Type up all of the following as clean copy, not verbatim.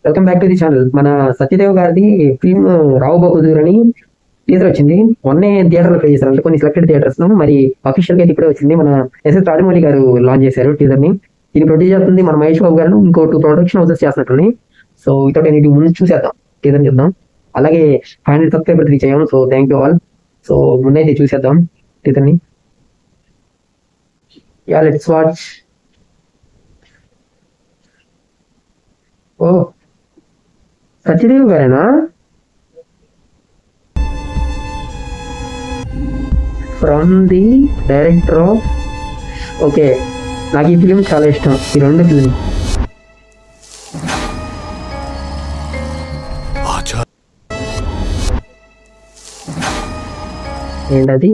Welcome back to the channel. మన సత్యదేవ్ గారిది film రావు బహదూర్ అని టీజర్ వచ్చింది. మొన్నే థియేటర్ లో ప్లే చేశారు, అంటే కొన్ని సెలెక్టెడ్ థియేటర్స్ లో. మరి అఫీషియల్ గా ఇప్పుడే వచ్చింది. మన ఎస్ఎస్ రాజమౌళి గారు లాంచ్ చేశారు టీజర్ ని. దీన్ని ప్రొడ్యూస్ చేస్తుంది మన మహేష్ బాబు గారు, ఇంకో 2 ప్రొడక్షన్ హౌసెస్ చేస్తున్నట్టు. సో వితౌట్ ఎనీ ముందు చూసేద్దాం, టీజర్ చూద్దాం. అలాగే 500 సబ్స్క్రైబర్స్ రీచ్ అయ్యాము. So thank you all. So ముందైతే చూసేద్దాం టీజర్ ని. Yeah let's watch. Oh Satyadev గారేనా? From the director of, okay, నాకు ఈ ఫిలిం చాలా ఇష్టం, ఈ 2 ఫిలిం. ఏంటది?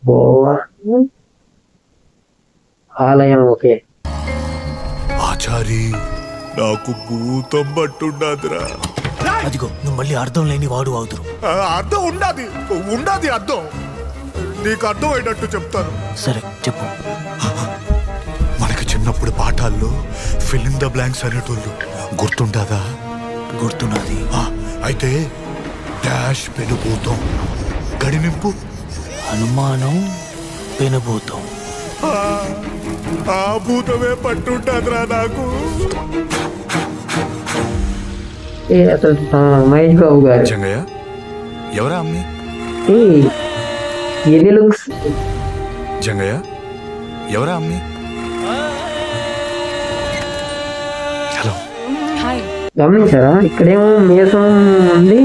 గోవా ఆలయం. ఓకే, ఆచారి నాకు భూతం పట్టుండాదిరా. అదిగో నువ్వు మళ్ళీ అర్థం లేని వాడు అవుతురు. అర్థం ఉండాది అర్థం. నీకు అర్థం అయినట్టు చెప్తాను. సరే చెప్పు. మనకి చిన్నప్పుడు పాఠాల్లో ఫిల్ ఇన్ ద బ్లాంక్స్ అనేటోళ్ళు గుర్తుంటాదా? గుర్తున్నది. అయితే డాష్ పెనుభూతం, గడినింపు అనుమానం, పెనుభూతం. ఆ భూతమే పట్టుంటాదిరా నాకు. అసలు మహేష్ బాబు గారు జంగయ్య ఎవరా అమ్మి? ఎన్ని లుక్స్. జంగయ్య ఎవరా అమ్మి? హలో, గమనించారా? ఇక్కడేమో మీసం ఉంది,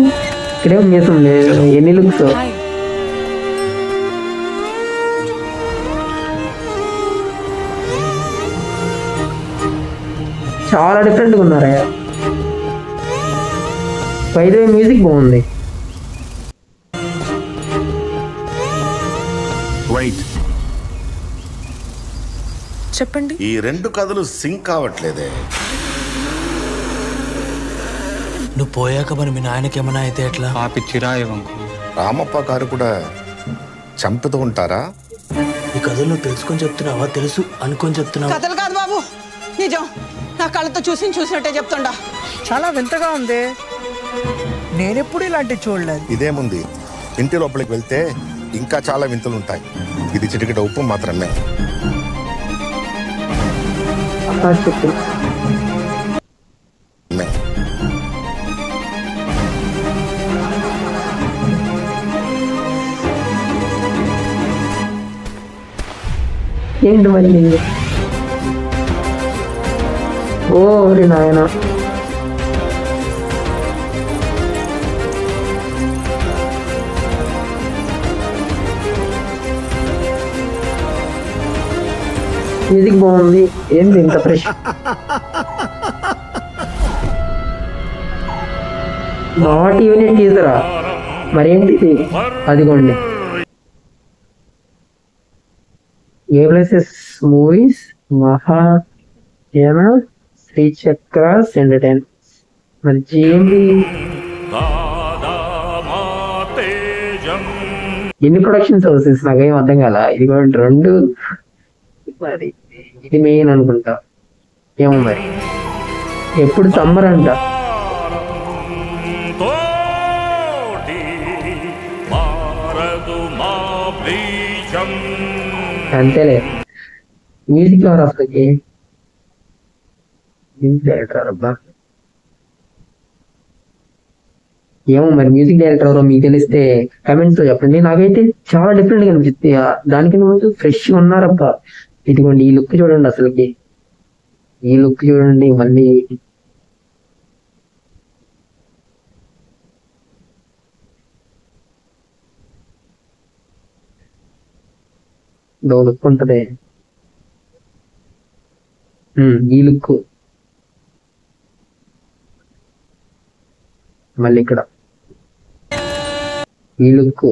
ఇక్కడేమో మీసం లేదు. ఎన్ని లుక్స్. చాలా డిఫరెంట్గా ఉన్నారా. పైదే మ్యూజిక్ బాగుంది. చెప్పండి. ఈ 2 కథలు సింక్ కావట్లేదే. నువ్వు పోయాక మరి మీ నాయనకి ఏమైనా అయితే ఎట్లా? రామప్ప గారు కూడా చంపుతూ ఉంటారా? ఈ కథలు నువ్వు తెలుసుకొని చెప్తున్నావా, తెలుసు అనుకొని చెప్తున్నావా? కథలు కాదు బాబు, నిజం. నా కళ్ళతో చూసినట్టే చెప్తుండా. చాలా వింతగా ఉంది, నేనెప్పుడు ఇలాంటి చూడలేదు. ఇదేముంది, ఇంటి లోపలికి వెళ్తే ఇంకా చాలా వింతలు ఉంటాయి. ఇది చిటికెట ఉప్పు మాత్రమే. ఏంటి మరి? ఓ నాయన, మ్యూజిక్ బాగుంది. ఏంటి ఇంత ఫ్రెష్? నాట్ ఈవెన్ టీజరా, మరేంటి? అదిగోండి, A+S మూవీస్, మహాయాన, శ్రీచక్రాస్ ఎంటర్టైన్మెంట్స్. మరి జీఎంబీ ఎన్ని ప్రొడక్షన్ హౌసెస్ నాకేం అర్థం కాల. ఇది కూడా 2, మరి ఇది మెయిన్ అనుకుంటా. ఏమో మరి, ఎప్పుడు సమ్మర్ అంట. అంతేలే. మ్యూజిక్ ఎవరు అసలుకి? డైరెక్టర్ అబ్బా, ఏమో మరి మ్యూజిక్ డైరెక్టర్ ఎవరో మీకు తెలిస్తే కమెంట్స్ లో చెప్పండి. నాకైతే చాలా డిఫరెంట్ గా అనిపిస్తుంది. దానికి ముందు ఫ్రెష్ గా ఉన్నారబ్బా. ఇదిగోండి, ఈ లుక్ చూడండి, అసలుకి ఈ లుక్ చూడండి. మళ్ళీ లుక్ ఉంటది. ఈ లుక్ మళ్ళీ ఇక్కడ ఈ లుక్.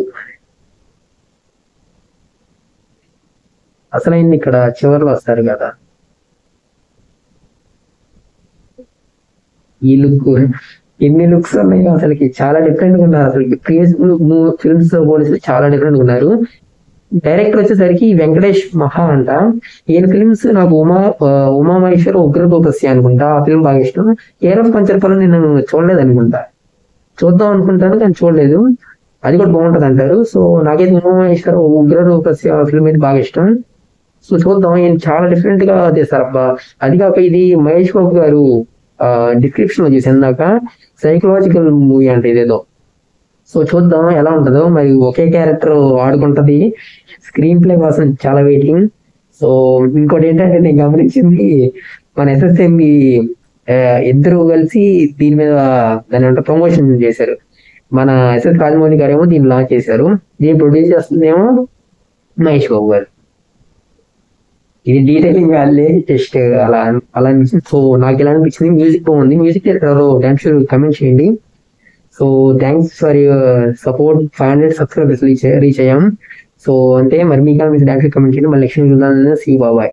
అసలైంది ఇక్కడ చివర్లో వస్తారు కదా, ఈ లుక్. ఎన్ని లుక్స్ ఉన్నాయో అసలుకి, చాలా డిఫరెంట్ గా ఉన్నారు. అసలు ప్రీవియస్ ఫిల్మ్స్ తో పోలిస్తే చాలా డిఫరెంట్ గా ఉన్నారు. డైరెక్టర్ వచ్చేసరికి వెంకటేష్ మహా అంట. ఈయన ఫిల్మ్స్ నాకు ఉమామహేశ్వర ఉగ్రరూపస్య అనుకుంటా, ఆ ఫిల్మ్ బాగా ఇష్టం. కేరఫ్ పంచర్పల్లి నేను చూడలేదు అనుకుంటా, చూద్దాం అనుకుంటాను కానీ చూడలేదు, అది కూడా బాగుంటది అంటారు. సో నాకైతే ఉమామహేశ్వర ఉగ్రరూపస్య ఫిల్మ్ అయితే బాగా ఇష్టం. సో చూద్దాం, ఈయన చాలా డిఫరెంట్ గా చేస్తారు అబ్బా. అది కాక ఇది మహేష్ బాబు గారు డిస్క్రిప్షన్ లో చూసాను ఇందాక, సైకలాజికల్ మూవీ అంటే ఇదేదో. సో చూద్దాం ఎలా ఉంటుందో. మరి ఒకే క్యారెక్టర్ ఆడుకుంటది, స్క్రీన్ ప్లే కోసం చాలా వెయిటింగ్. సో ఇంకోటి ఏంటంటే నేను గమనించింది, మన ఎస్ఎస్ఎంబి ఇద్దరు కలిసి దీని మీద దాని అంటే ప్రమోషన్ చేశారు. మన ఎస్ఎస్ రాజమౌళి గారు ఏమో దీన్ని లాంచ్ చేశారు, దీన్ని ప్రొడ్యూస్ చేస్తుందేమో మహేష్ బాబు గారు. ఇది డీటెయిలింగ్ కాదులే, జస్ట్ అలా అలా అనిపించింది. సో నాకు ఎలా అనిపించింది, మ్యూజిక్ బాగుంది, music director dance sure comment చేయండి. So thanks for your support. 500 subscribers reach అయ్యాం. సో అంటే మరి మీకు డాన్స్ కమెంట్ చేయండి. మళ్ళీ నెక్స్ట్ చూద్దాం. సీ బాబాయ్.